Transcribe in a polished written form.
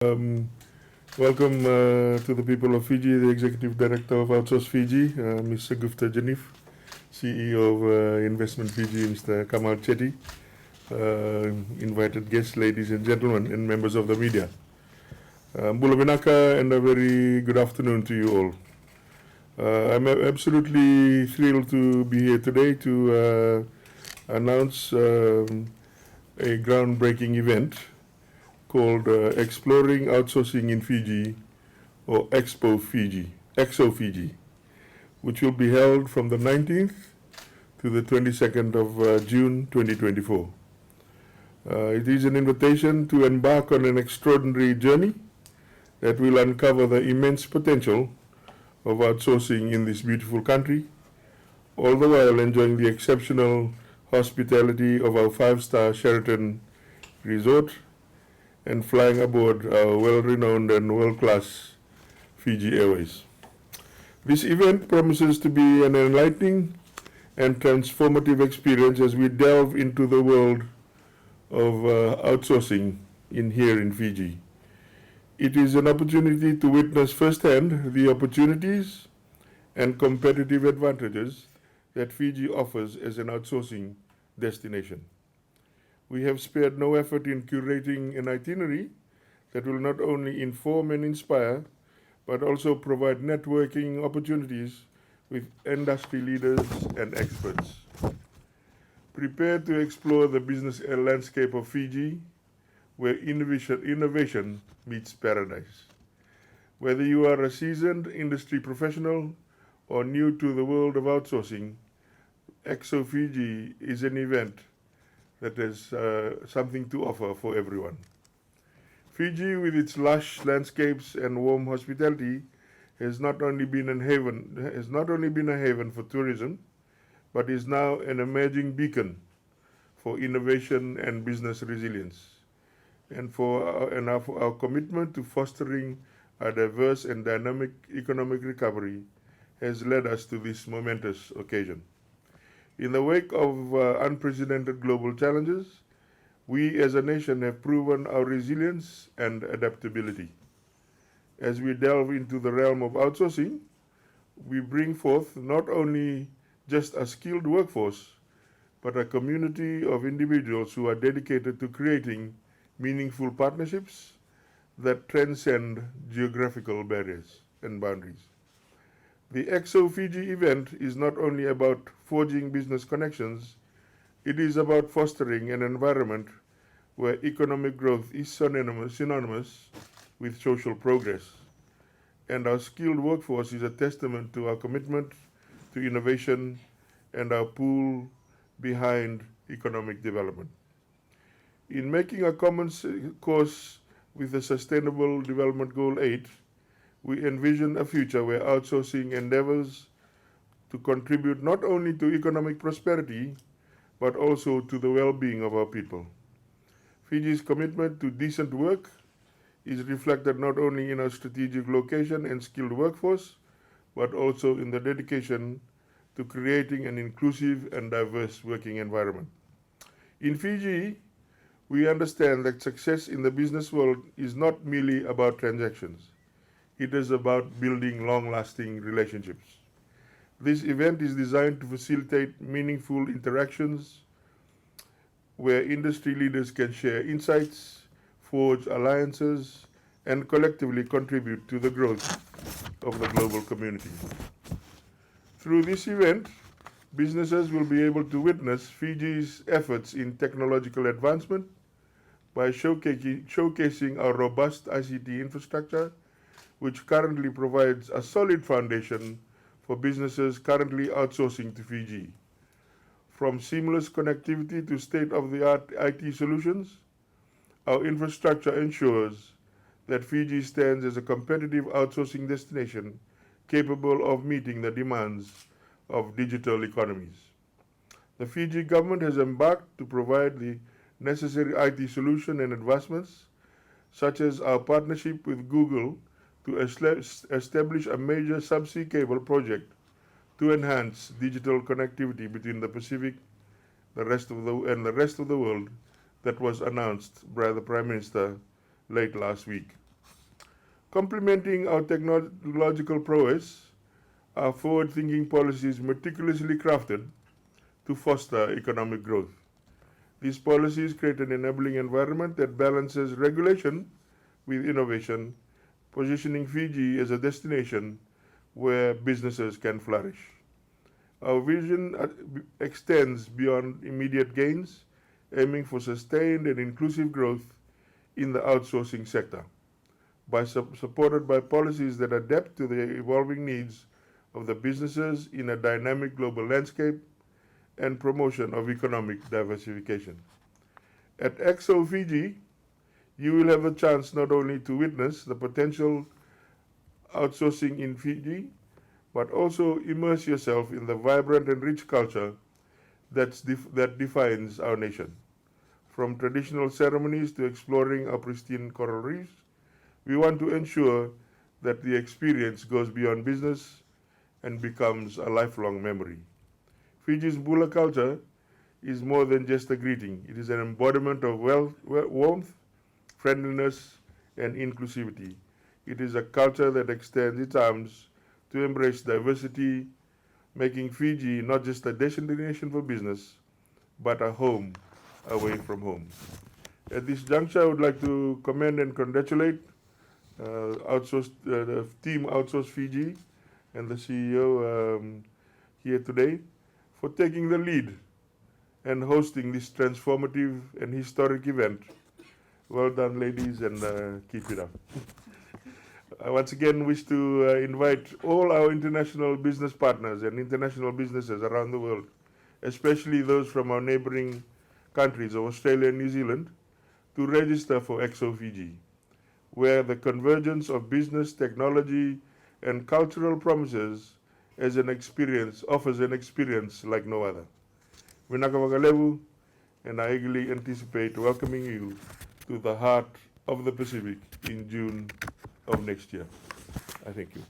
Um, Welcome to the people of Fiji, the Executive Director of Outsourcing Fiji, Mr. Gupta Janif, CEO of Investment Fiji, Mr. Kamal Chetty, invited guests, ladies and gentlemen, and members of the media. Bula Vinaka, and a very good afternoon to you all. I'm absolutely thrilled to be here today to announce a groundbreaking event called Exploring Outsourcing in Fiji, or EXO Fiji, which will be held from the 19th to the 22nd of June 2024. It is an invitation to embark on an extraordinary journey that will uncover the immense potential of outsourcing in this beautiful country, all the while enjoying the exceptional hospitality of our 5-star Sheraton resort and flying aboard our well-renowned and world-class Fiji Airways. This event promises to be an enlightening and transformative experience as we delve into the world of outsourcing here in Fiji. It is an opportunity to witness firsthand the opportunities and competitive advantages that Fiji offers as an outsourcing destination. We have spared no effort in curating an itinerary that will not only inform and inspire, but also provide networking opportunities with industry leaders and experts. Prepare to explore the business landscape of Fiji, where innovation meets paradise. Whether you are a seasoned industry professional or new to the world of outsourcing, EXO Fiji is an event that has something to offer for everyone. Fiji, with its lush landscapes and warm hospitality, has not only been a haven for tourism, but is now an emerging beacon for innovation and business resilience, and for our commitment to fostering a diverse and dynamic economic recovery has led us to this momentous occasion. In the wake of unprecedented global challenges, we as a nation have proven our resilience and adaptability. As we delve into the realm of outsourcing, we bring forth not only just a skilled workforce, but a community of individuals who are dedicated to creating meaningful partnerships that transcend geographical barriers and boundaries. The EXO Fiji event is not only about forging business connections, it is about fostering an environment where economic growth is synonymous with social progress. And our skilled workforce is a testament to our commitment to innovation and our pull behind economic development. In making a common course with the Sustainable Development Goal 8, we envision a future where outsourcing endeavors to contribute not only to economic prosperity, but also to the well-being of our people. Fiji's commitment to decent work is reflected not only in our strategic location and skilled workforce, but also in the dedication to creating an inclusive and diverse working environment. In Fiji, we understand that success in the business world is not merely about transactions. It is about building long-lasting relationships. This event is designed to facilitate meaningful interactions where industry leaders can share insights, forge alliances, and collectively contribute to the growth of the global community. Through this event, businesses will be able to witness Fiji's efforts in technological advancement by showcasing our robust ICT infrastructure, which currently provides a solid foundation for businesses currently outsourcing to Fiji. From seamless connectivity to state-of-the-art IT solutions, our infrastructure ensures that Fiji stands as a competitive outsourcing destination capable of meeting the demands of digital economies. The Fiji government has embarked to provide the necessary IT solution and advancements, such as our partnership with Google to establish a major subsea cable project to enhance digital connectivity between the Pacific and the rest of the world that was announced by the Prime Minister late last week. Complementing our technological prowess are forward-thinking policies meticulously crafted to foster economic growth. These policies create an enabling environment that balances regulation with innovation, positioning Fiji as a destination where businesses can flourish. Our vision extends beyond immediate gains, aiming for sustained and inclusive growth in the outsourcing sector, supported by policies that adapt to the evolving needs of the businesses in a dynamic global landscape and promotion of economic diversification. At EXO Fiji, you will have a chance not only to witness the potential outsourcing in Fiji, but also immerse yourself in the vibrant and rich culture that defines our nation. From traditional ceremonies to exploring our pristine coral reefs, we want to ensure that the experience goes beyond business and becomes a lifelong memory. Fiji's Bula culture is more than just a greeting. It is an embodiment of warmth, friendliness, and inclusivity. It is a culture that extends its arms to embrace diversity, making Fiji not just a destination for business, but a home away from home. At this juncture, I would like to commend and congratulate the team Outsource Fiji and the CEO here today for taking the lead and hosting this transformative and historic event. Well done, ladies, and keep it up. I once again wish to invite all our international business partners and international businesses around the world, especially those from our neighboring countries of Australia and New Zealand, to register for EXO Fiji, where the convergence of business, technology, and cultural promises offers an experience like no other. Vinaka Wakalevu, and I eagerly anticipate welcoming you to the heart of the Pacific in June of next year. I thank you.